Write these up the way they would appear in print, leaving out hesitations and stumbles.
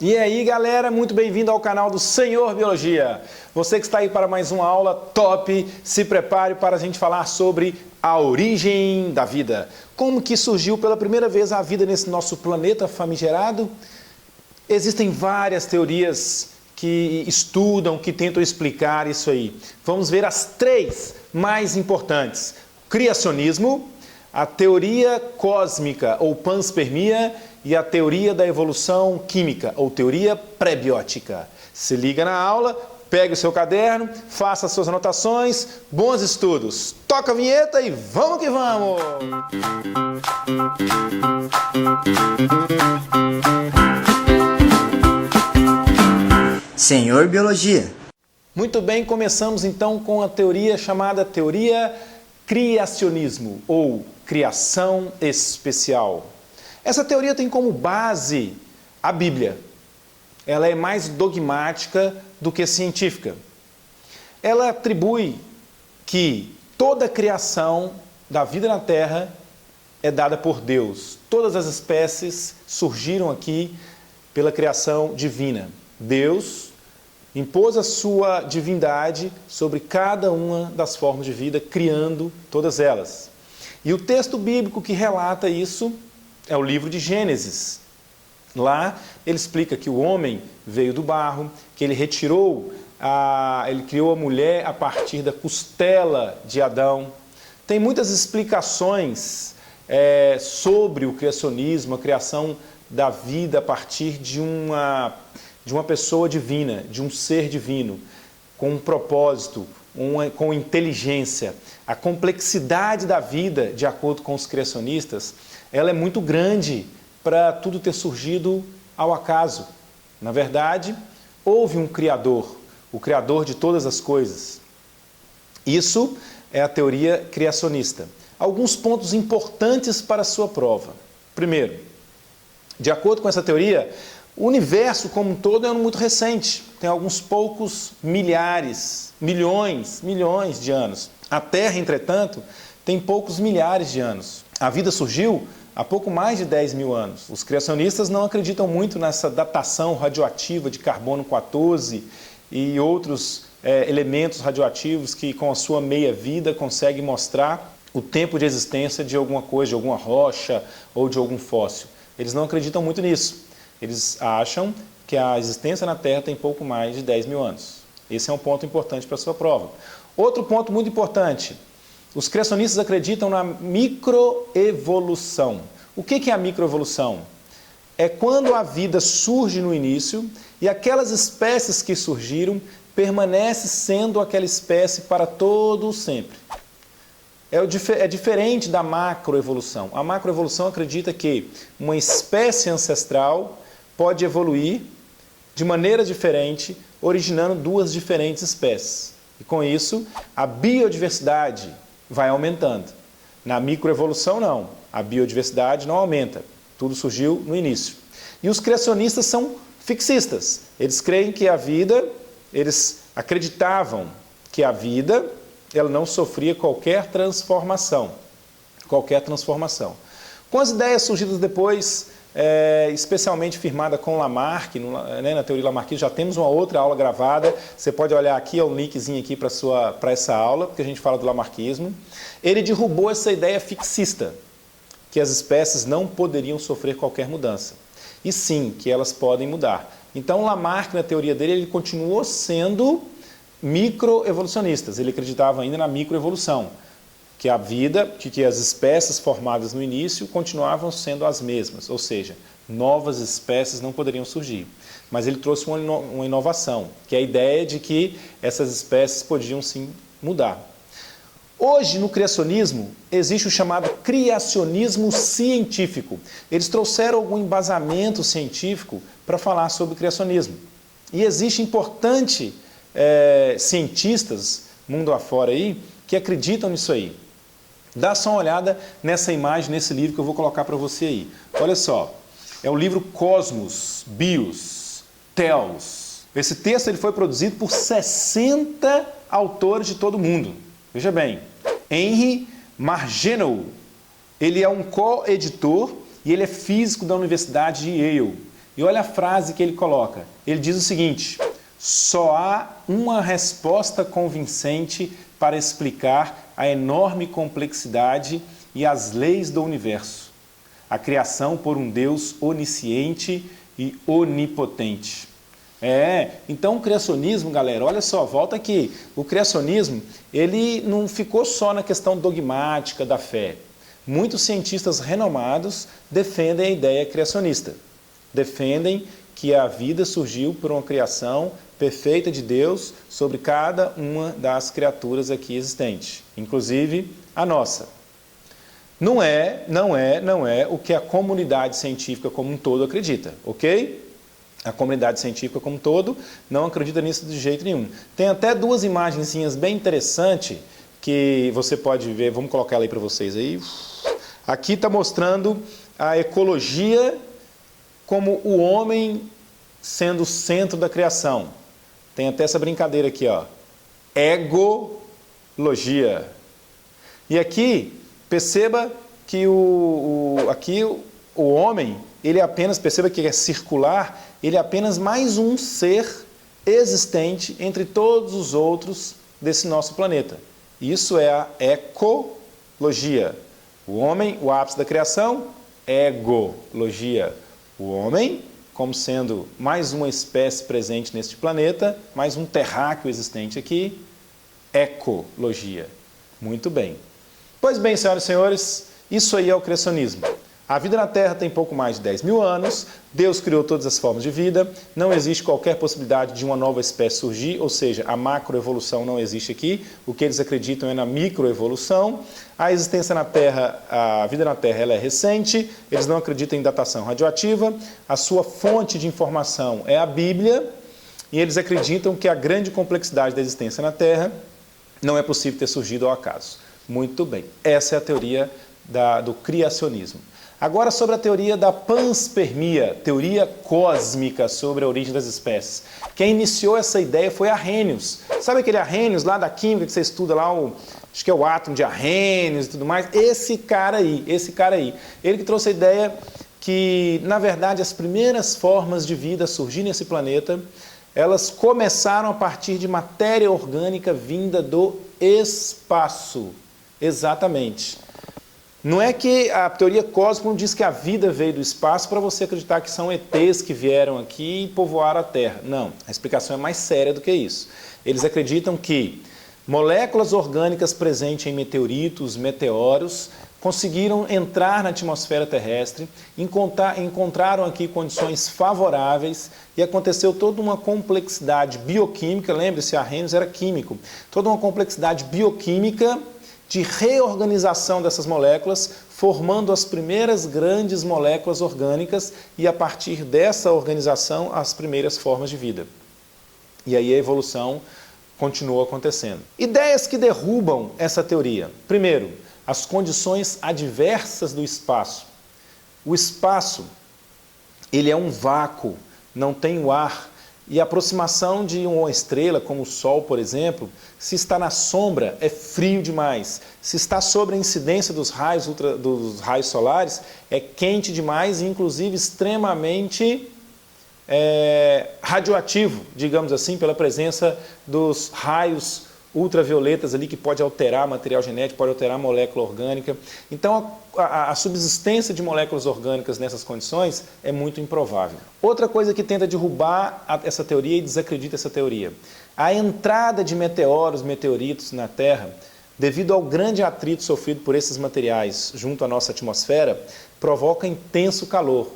E aí galera, muito bem-vindo ao canal do Senhor Biologia. Você que está aí para mais uma aula top, se prepare para a gente falar sobre a origem da vida. Como que surgiu pela primeira vez a vida nesse nosso planeta famigerado? Existem várias teorias que estudam, que tentam explicar isso aí. Vamos ver as três mais importantes. Criacionismo, a teoria cósmica ou panspermia e a teoria da evolução química ou teoria pré-biótica. Se liga na aula, pegue o seu caderno, faça as suas anotações, bons estudos. Toca a vinheta e vamos que vamos! Senhor Biologia. Muito bem, começamos então com a teoria chamada teoria criacionismo ou criação especial. Essa teoria tem como base a Bíblia. Ela é mais dogmática do que científica. Ela atribui que toda a criação da vida na Terra é dada por Deus. Todas as espécies surgiram aqui pela criação divina. Deus impôs a sua divindade sobre cada uma das formas de vida, criando todas elas. E o texto bíblico que relata isso é o livro de Gênesis. Lá ele explica que o homem veio do barro, que ele criou a mulher a partir da costela de Adão. Tem muitas explicações sobre o criacionismo, a criação da vida a partir de uma pessoa divina, de um ser divino, com um propósito, com inteligência. A complexidade da vida, de acordo com os criacionistas, ela é muito grande para tudo ter surgido ao acaso. Na verdade, houve um Criador, o Criador de todas as coisas. Isso é a teoria criacionista. Alguns pontos importantes para a sua prova. Primeiro, de acordo com essa teoria, o universo como um todo é muito recente. Tem alguns poucos milhares, milhões de anos. A Terra, entretanto, tem poucos milhares de anos. A vida surgiu há pouco mais de 10 mil anos. Os criacionistas não acreditam muito nessa datação radioativa de carbono 14 e outros elementos radioativos que, com a sua meia-vida, conseguem mostrar o tempo de existência de alguma coisa, de alguma rocha ou de algum fóssil. Eles não acreditam muito nisso. Eles acham que a existência na Terra tem pouco mais de 10 mil anos. Esse é um ponto importante para a sua prova. Outro ponto muito importante. Os criacionistas acreditam na microevolução. O que é a microevolução? É quando a vida surge no início e aquelas espécies que surgiram permanecem sendo aquela espécie para todo o sempre. É diferente da macroevolução. A macroevolução acredita que uma espécie ancestral pode evoluir de maneira diferente, originando duas diferentes espécies. E com isso, a biodiversidade vai aumentando. Na microevolução, não. A biodiversidade não aumenta. Tudo surgiu no início. E os criacionistas são fixistas. Eles creem que a vida, eles acreditavam que a vida, ela não sofria qualquer transformação. Qualquer transformação. Com as ideias surgidas depois, especialmente firmada com Lamarck, na teoria lamarckista, já temos uma outra aula gravada. Você pode olhar aqui, é um linkzinho aqui para essa aula, porque a gente fala do lamarckismo. Ele derrubou essa ideia fixista, que as espécies não poderiam sofrer qualquer mudança. E sim, que elas podem mudar. Então Lamarck, na teoria dele, ele continuou sendo microevolucionista. Ele acreditava ainda na microevolução, que a vida, que as espécies formadas no início continuavam sendo as mesmas, ou seja, novas espécies não poderiam surgir. Mas ele trouxe uma inovação, que é a ideia de que essas espécies podiam sim mudar. Hoje, no criacionismo, existe o chamado criacionismo científico. Eles trouxeram algum embasamento científico para falar sobre o criacionismo. E existe importantes cientistas, mundo afora aí, que acreditam nisso aí. Dá só uma olhada nessa imagem, nesse livro que eu vou colocar para você aí. Olha só, é o livro Cosmos, Bios, Telos. Esse texto ele foi produzido por 60 autores de todo o mundo. Veja bem, Henry Margenau, ele é um co-editor e ele é físico da Universidade de Yale. E olha a frase que ele coloca. Ele diz o seguinte: só há uma resposta convincente para explicar a enorme complexidade e as leis do universo. A criação por um Deus onisciente e onipotente. Então o criacionismo, galera, olha só, volta aqui. O criacionismo, ele não ficou só na questão dogmática da fé. Muitos cientistas renomados defendem a ideia criacionista. Defendem que a vida surgiu por uma criação perfeita de Deus sobre cada uma das criaturas aqui existentes, inclusive a nossa. Não é o que a comunidade científica como um todo acredita, ok? A comunidade científica como um todo não acredita nisso de jeito nenhum. Tem até duas imagenzinhas bem interessantes que você pode ver, vamos colocar ela aí para vocês aí. Aqui está mostrando a ecologia como o homem sendo o centro da criação. Tem até essa brincadeira aqui, ó. Egologia. E aqui, perceba que aqui o homem, ele apenas, perceba que é circular, ele é apenas mais um ser existente entre todos os outros desse nosso planeta. Isso é a ecologia. O homem, o ápice da criação, egologia. O homem, como sendo mais uma espécie presente neste planeta, mais um terráqueo existente aqui, ecologia. Muito bem. Pois bem, senhoras e senhores, isso aí é o criacionismo. A vida na Terra tem pouco mais de 10 mil anos, Deus criou todas as formas de vida, não existe qualquer possibilidade de uma nova espécie surgir, ou seja, a macroevolução não existe aqui, o que eles acreditam é na microevolução. A existência na Terra, a vida na Terra ela é recente, eles não acreditam em datação radioativa, a sua fonte de informação é a Bíblia, e eles acreditam que a grande complexidade da existência na Terra não é possível ter surgido ao acaso. Muito bem, essa é a teoria do criacionismo. Agora sobre a teoria da panspermia, teoria cósmica sobre a origem das espécies. Quem iniciou essa ideia foi Arrhenius. Sabe aquele Arrhenius lá da química que você estuda lá, acho que é o átomo de Arrhenius e tudo mais? Esse cara aí. Ele que trouxe a ideia que, na verdade, as primeiras formas de vida a surgir nesse planeta, elas começaram a partir de matéria orgânica vinda do espaço. Exatamente. Não é que a teoria cósmica não diz que a vida veio do espaço para você acreditar que são ETs que vieram aqui e povoaram a Terra. Não, a explicação é mais séria do que isso. Eles acreditam que moléculas orgânicas presentes em meteoritos, meteoros, conseguiram entrar na atmosfera terrestre, encontraram aqui condições favoráveis e aconteceu toda uma complexidade bioquímica, lembre-se, Arrhenius era químico, toda uma complexidade bioquímica de reorganização dessas moléculas, formando as primeiras grandes moléculas orgânicas e, a partir dessa organização, as primeiras formas de vida. E aí a evolução continuou acontecendo. Ideias que derrubam essa teoria. Primeiro, as condições adversas do espaço. O espaço, ele é um vácuo, não tem o ar. E a aproximação de uma estrela, como o Sol, por exemplo, se está na sombra, é frio demais. Se está sob a incidência dos raios solares, é quente demais e, inclusive, extremamente radioativo, digamos assim, pela presença dos raios ultravioletas ali que pode alterar material genético, pode alterar a molécula orgânica. Então, a subsistência de moléculas orgânicas nessas condições é muito improvável. Outra coisa que tenta derrubar essa teoria e desacredita essa teoria. A entrada de meteoros, meteoritos na Terra, devido ao grande atrito sofrido por esses materiais junto à nossa atmosfera, provoca intenso calor.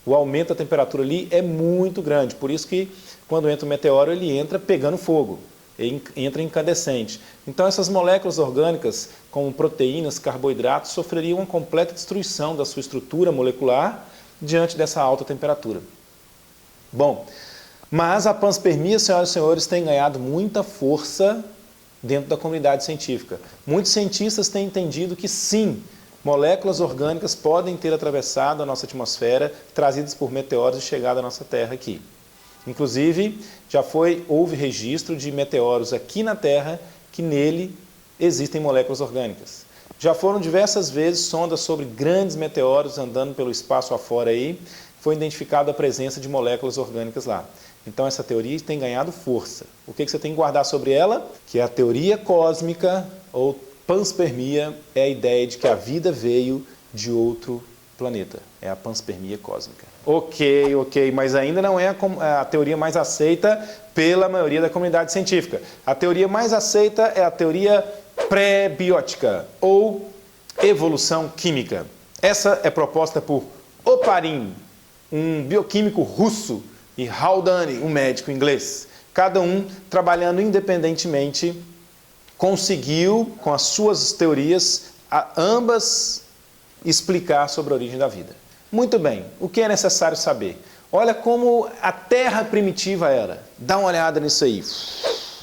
O aumento da temperatura ali é muito grande, por isso que quando entra o meteoro ele entra pegando fogo. Entra incandescente. Então essas moléculas orgânicas, como proteínas, carboidratos, sofreriam uma completa destruição da sua estrutura molecular diante dessa alta temperatura. Bom, mas a panspermia, senhoras e senhores, tem ganhado muita força dentro da comunidade científica. Muitos cientistas têm entendido que sim, moléculas orgânicas podem ter atravessado a nossa atmosfera, trazidas por meteoros e chegado à nossa Terra aqui. Inclusive, houve registro de meteoros aqui na Terra que nele existem moléculas orgânicas. Já foram diversas vezes sondas sobre grandes meteoros andando pelo espaço afora aí. foi identificada a presença de moléculas orgânicas lá. Então essa teoria tem ganhado força. O que você tem que guardar sobre ela? Que a teoria cósmica ou panspermia é a ideia de que a vida veio de outro planeta. É a panspermia cósmica. Ok, mas ainda não é a teoria mais aceita pela maioria da comunidade científica. A teoria mais aceita é a teoria pré-biótica ou evolução química. Essa é proposta por Oparin, um bioquímico russo, e Haldane, um médico inglês. Cada um, trabalhando independentemente, conseguiu, com as suas teorias, ambas explicar sobre a origem da vida. Muito bem, o que é necessário saber? Olha como a Terra primitiva era. Dá uma olhada nisso aí.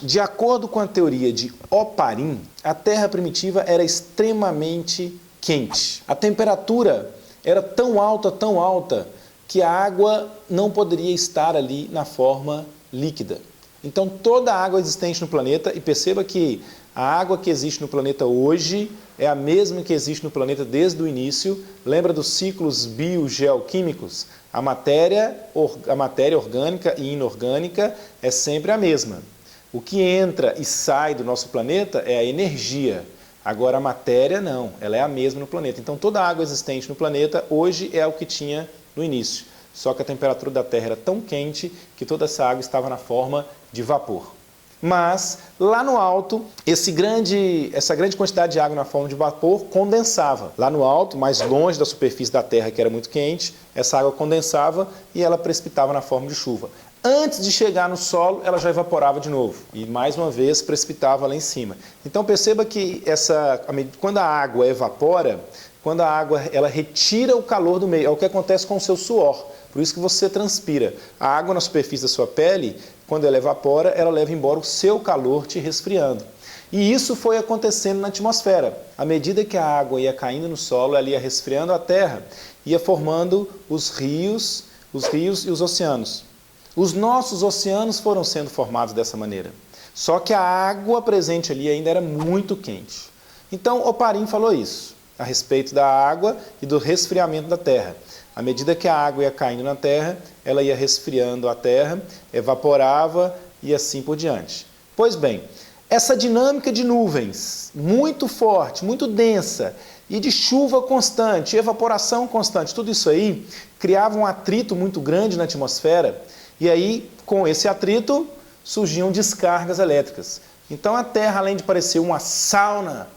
De acordo com a teoria de Oparin, a Terra primitiva era extremamente quente. A temperatura era tão alta, que a água não poderia estar ali na forma líquida. Então toda a água existente no planeta, e perceba que a água que existe no planeta hoje é a mesma que existe no planeta desde o início. Lembra dos ciclos biogeoquímicos? A matéria orgânica e inorgânica é sempre a mesma. O que entra e sai do nosso planeta é a energia. Agora a matéria não, ela é a mesma no planeta. Então toda a água existente no planeta hoje é o que tinha no início. Só que a temperatura da Terra era tão quente que toda essa água estava na forma de vapor. Mas lá no alto, essa grande quantidade de água na forma de vapor condensava. Lá no alto, mais longe da superfície da Terra, que era muito quente, essa água condensava e ela precipitava na forma de chuva. Antes de chegar no solo, ela já evaporava de novo e mais uma vez precipitava lá em cima. Então perceba que quando a água evapora, quando a água ela retira o calor do meio, é o que acontece com o seu suor. Por isso que você transpira. A água na superfície da sua pele, quando ela evapora, ela leva embora o seu calor te resfriando. E isso foi acontecendo na atmosfera. À medida que a água ia caindo no solo, ela ia resfriando a terra, ia formando os rios e os oceanos. Os nossos oceanos foram sendo formados dessa maneira. Só que a água presente ali ainda era muito quente. Então, Oparin falou isso, a respeito da água e do resfriamento da terra. À medida que a água ia caindo na terra, ela ia resfriando a terra, evaporava e assim por diante. Pois bem, essa dinâmica de nuvens muito forte, muito densa, e de chuva constante, evaporação constante, tudo isso aí criava um atrito muito grande na atmosfera, e aí, com esse atrito, surgiam descargas elétricas. Então a Terra, além de parecer uma sauna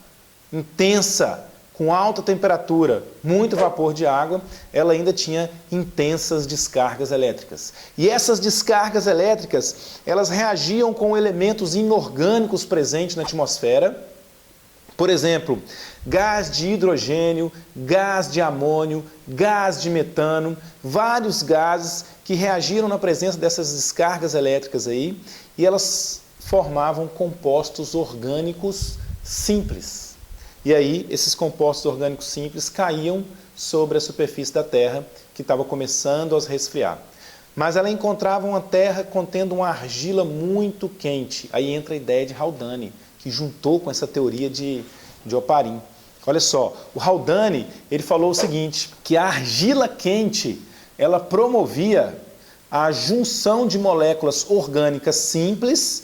intensa, com alta temperatura, muito vapor de água, ela ainda tinha intensas descargas elétricas. E essas descargas elétricas, elas reagiam com elementos inorgânicos presentes na atmosfera. Por exemplo, gás de hidrogênio, gás de amônio, gás de metano, vários gases que reagiram na presença dessas descargas elétricas aí, e elas formavam compostos orgânicos simples. E aí, esses compostos orgânicos simples caíam sobre a superfície da Terra, que estava começando a resfriar. Mas ela encontrava uma terra contendo uma argila muito quente. Aí entra a ideia de Haldane, que juntou com essa teoria de Oparin. Olha só, o Haldane, ele falou o seguinte, que a argila quente, ela promovia a junção de moléculas orgânicas simples,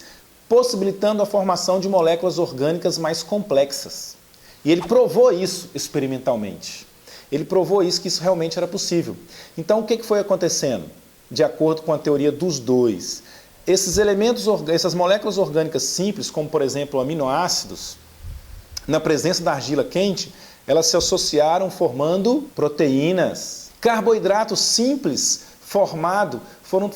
possibilitando a formação de moléculas orgânicas mais complexas. E ele provou isso experimentalmente. Ele provou isso, que isso realmente era possível. Então, o que foi acontecendo? De acordo com a teoria dos dois, essas moléculas orgânicas simples, como por exemplo aminoácidos, na presença da argila quente, elas se associaram formando proteínas. Carboidratos simples foram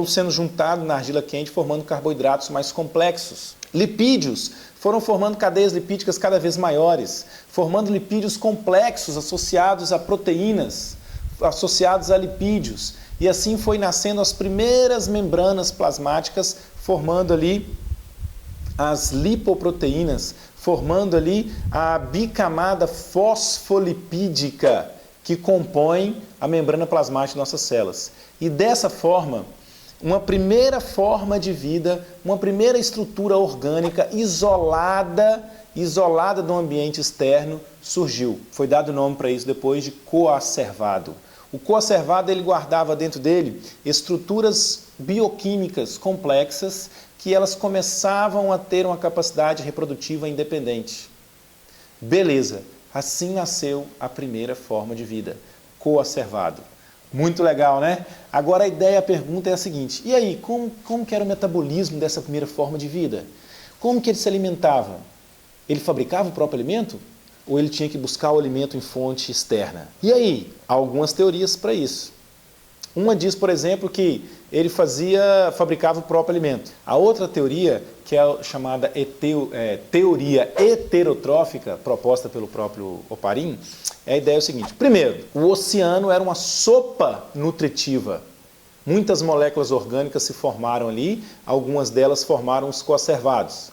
sendo juntados na argila quente, formando carboidratos mais complexos. Lipídios foram formando cadeias lipídicas cada vez maiores, formando lipídios complexos associados a proteínas, associados a lipídios. E assim foi nascendo as primeiras membranas plasmáticas, formando ali as lipoproteínas, formando ali a bicamada fosfolipídica que compõe a membrana plasmática de nossas células. E dessa forma, uma primeira forma de vida, uma primeira estrutura orgânica isolada do ambiente externo surgiu. Foi dado o nome para isso depois de coacervado. O coacervado ele guardava dentro dele estruturas bioquímicas complexas que elas começavam a ter uma capacidade reprodutiva independente. Beleza, assim nasceu a primeira forma de vida, coacervado. Muito legal, né? Agora a pergunta é a seguinte, e aí, como que era o metabolismo dessa primeira forma de vida? Como que ele se alimentava? Ele fabricava o próprio alimento? Ou ele tinha que buscar o alimento em fonte externa? E aí, há algumas teorias para isso. Uma diz, por exemplo, que ele fabricava o próprio alimento. A outra teoria, que é a chamada teoria heterotrófica, proposta pelo próprio Oparin, a ideia é o seguinte. Primeiro, o oceano era uma sopa nutritiva. Muitas moléculas orgânicas se formaram ali, algumas delas formaram os coacervados.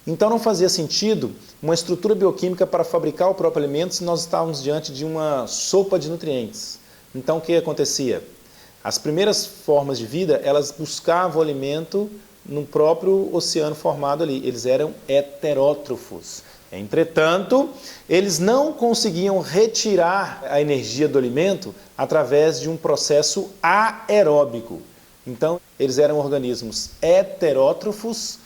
Então não fazia sentido uma estrutura bioquímica para fabricar o próprio alimento se nós estávamos diante de uma sopa de nutrientes. Então o que acontecia? As primeiras formas de vida, elas buscavam o alimento no próprio oceano formado ali. Eles eram heterótrofos. Entretanto, eles não conseguiam retirar a energia do alimento através de um processo aeróbico. Então, eles eram organismos heterótrofos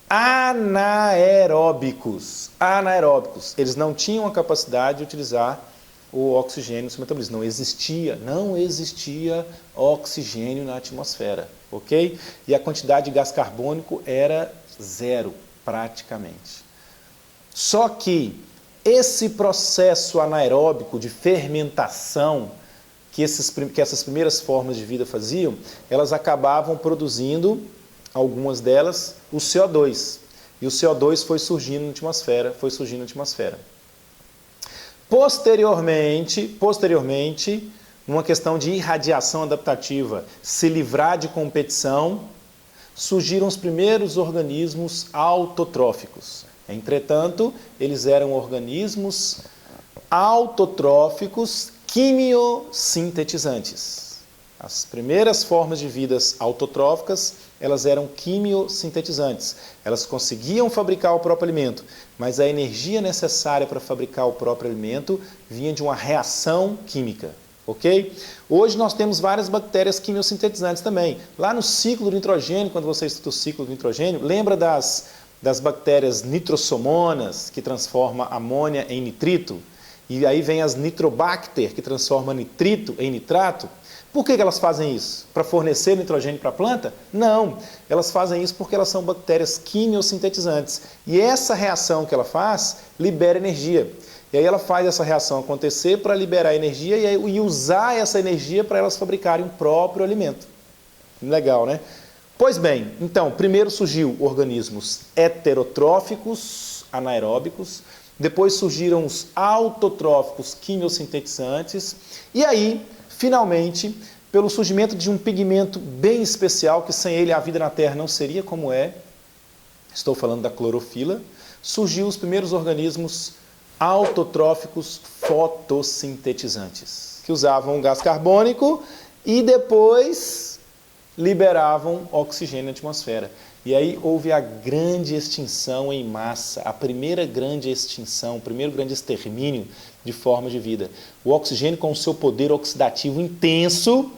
anaeróbicos. Eles não tinham a capacidade de utilizar o oxigênio no seu metabolismo. Não existia oxigênio na atmosfera, ok? E a quantidade de gás carbônico era zero, praticamente. Só que esse processo anaeróbico de fermentação que essas primeiras formas de vida faziam, elas acabavam produzindo, algumas delas, o CO2. E o CO2 foi surgindo na atmosfera, Posteriormente, numa questão de irradiação adaptativa, se livrar de competição, surgiram os primeiros organismos autotróficos. Entretanto, eles eram organismos autotróficos quimiosintetizantes. As primeiras formas de vidas autotróficas, elas eram quimiosintetizantes. Elas conseguiam fabricar o próprio alimento, mas a energia necessária para fabricar o próprio alimento vinha de uma reação química, ok? Hoje nós temos várias bactérias quimiosintetizantes também. Lá no ciclo do nitrogênio, quando você estuda o ciclo do nitrogênio, lembra das bactérias nitrossomonas, que transforma amônia em nitrito? E aí vem as nitrobacter, que transforma nitrito em nitrato. Por que elas fazem isso? Para fornecer nitrogênio para a planta? Não, elas fazem isso porque elas são bactérias quimiosintetizantes. E essa reação que ela faz, libera energia. E aí ela faz essa reação acontecer para liberar energia e usar essa energia para elas fabricarem o próprio alimento. Legal, né? Pois bem, então, primeiro surgiu organismos heterotróficos, anaeróbicos, depois surgiram os autotróficos quimiosintetizantes, e aí, finalmente, pelo surgimento de um pigmento bem especial, que sem ele a vida na Terra não seria como é, estou falando da clorofila, surgiu os primeiros organismos autotróficos fotossintetizantes, que usavam gás carbônico e depois liberavam oxigênio na atmosfera. E aí houve a grande extinção em massa, a primeira grande extinção, o primeiro grande extermínio de formas de vida. O oxigênio, com o seu poder oxidativo intenso,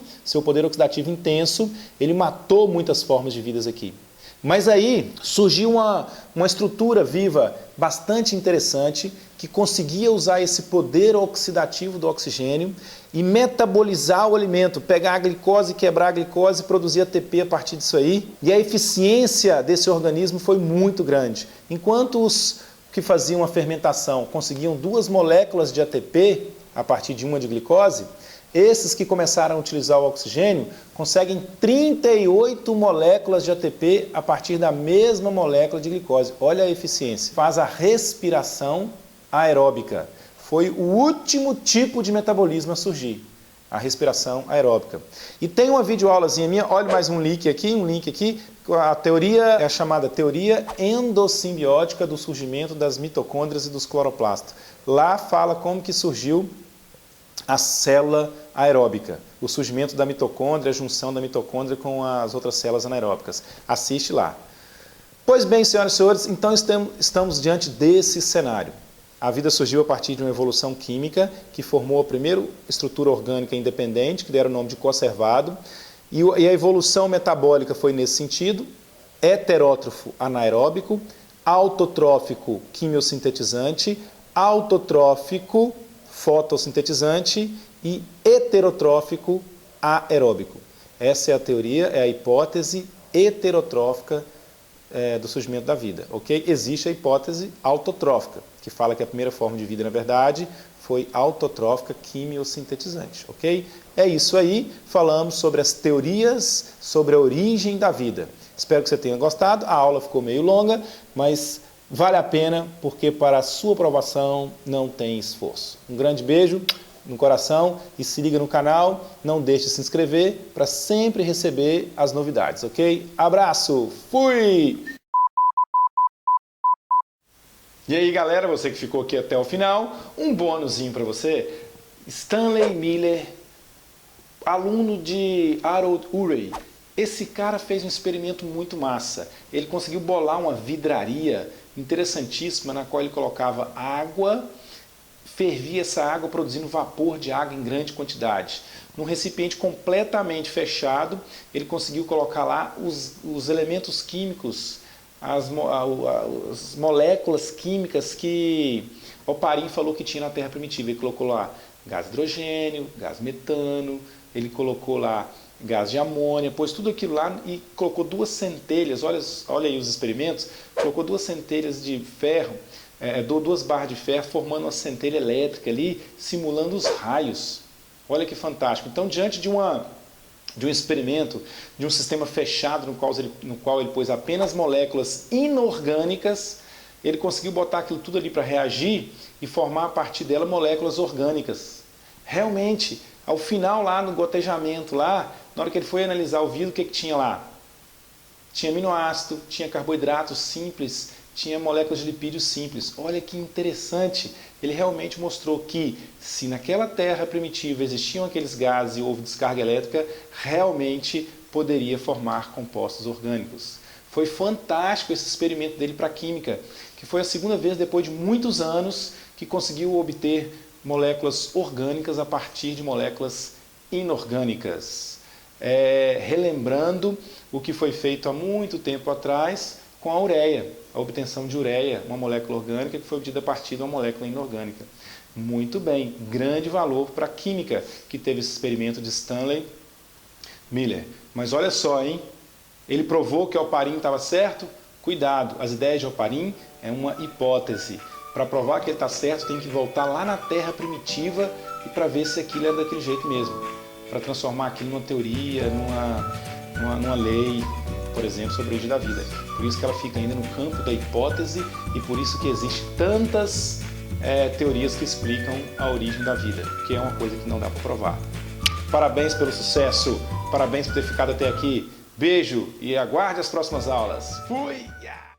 ele matou muitas formas de vidas aqui. Mas aí surgiu uma estrutura viva bastante interessante que conseguia usar esse poder oxidativo do oxigênio e metabolizar o alimento, pegar a glicose, quebrar a glicose e produzir ATP a partir disso aí. E a eficiência desse organismo foi muito grande. Enquanto os que faziam a fermentação conseguiam 2 moléculas de ATP a partir de uma de glicose, esses que começaram a utilizar o oxigênio conseguem 38 moléculas de ATP a partir da mesma molécula de glicose. Olha a eficiência. Faz a respiração aeróbica. Foi o último tipo de metabolismo a surgir, a respiração aeróbica. E tem uma videoaulazinha minha, olha mais um link aqui, a teoria é a chamada teoria endossimbiótica do surgimento das mitocôndrias e dos cloroplastos. Lá fala como que surgiu a célula aeróbica, o surgimento da mitocôndria, a junção da mitocôndria com as outras células anaeróbicas. Assiste lá. Pois bem, senhoras e senhores, então estamos diante desse cenário. A vida surgiu a partir de uma evolução química que formou a primeira estrutura orgânica independente, que deram o nome de conservado, e a evolução metabólica foi nesse sentido: heterótrofo anaeróbico, autotrófico quimiosintetizante, autotrófico fotossintetizante e heterotrófico aeróbico. Essa é a teoria, é a hipótese heterotrófica do surgimento da vida, ok? Existe a hipótese autotrófica, que fala que a primeira forma de vida, na verdade, foi autotrófica quimiosintetizante, ok? É isso aí, falamos sobre as teorias sobre a origem da vida. Espero que você tenha gostado, a aula ficou meio longa, mas vale a pena, porque para a sua aprovação não tem esforço. Um grande beijo no coração e se liga no canal, não deixe de se inscrever para sempre receber as novidades, ok? Abraço, fui! E aí galera, você que ficou aqui até o final, um bônusinho para você. Stanley Miller, aluno de Harold Urey. Esse cara fez um experimento muito massa. Ele conseguiu bolar uma vidraria interessantíssima na qual ele colocava água, fervia essa água produzindo vapor de água em grande quantidade. Num recipiente completamente fechado, ele conseguiu colocar lá os elementos químicos, as moléculas químicas que Oparin falou que tinha na Terra primitiva. Ele colocou lá gás hidrogênio, gás metano, ele colocou lá gás de amônia, pôs tudo aquilo lá e colocou 2 centelhas, olha aí os experimentos, colocou 2 centelhas de ferro, 2 barras de ferro, formando uma centelha elétrica ali, simulando os raios. Olha que fantástico. Então, diante de um experimento, de um sistema fechado no qual ele pôs apenas moléculas inorgânicas, ele conseguiu botar aquilo tudo ali para reagir e formar a partir dela moléculas orgânicas. Realmente, ao final lá no gotejamento, lá, na hora que ele foi analisar o vidro, o que tinha lá? Tinha aminoácido, tinha carboidratos simples, tinha moléculas de lipídios simples. Olha que interessante, ele realmente mostrou que se naquela terra primitiva existiam aqueles gases e houve descarga elétrica, realmente poderia formar compostos orgânicos. Foi fantástico esse experimento dele para a química, que foi a segunda vez depois de muitos anos que conseguiu obter moléculas orgânicas a partir de moléculas inorgânicas. Relembrando o que foi feito há muito tempo atrás com a ureia, a obtenção de ureia, uma molécula orgânica que foi obtida a partir de uma molécula inorgânica. Muito bem, grande valor para a química que teve esse experimento de Stanley Miller. Mas olha só, hein? Ele provou que Oparin estava certo? Cuidado, as ideias de Oparin é uma hipótese. Para provar que ele está certo, tem que voltar lá na Terra primitiva e para ver se aquilo é daquele jeito mesmo. Para transformar aquilo numa teoria, numa lei, por exemplo, sobre a origem da vida. Por isso que ela fica ainda no campo da hipótese e por isso que existem tantas teorias que explicam a origem da vida, que é uma coisa que não dá para provar. Parabéns pelo sucesso, parabéns por ter ficado até aqui. Beijo e aguarde as próximas aulas. Fui!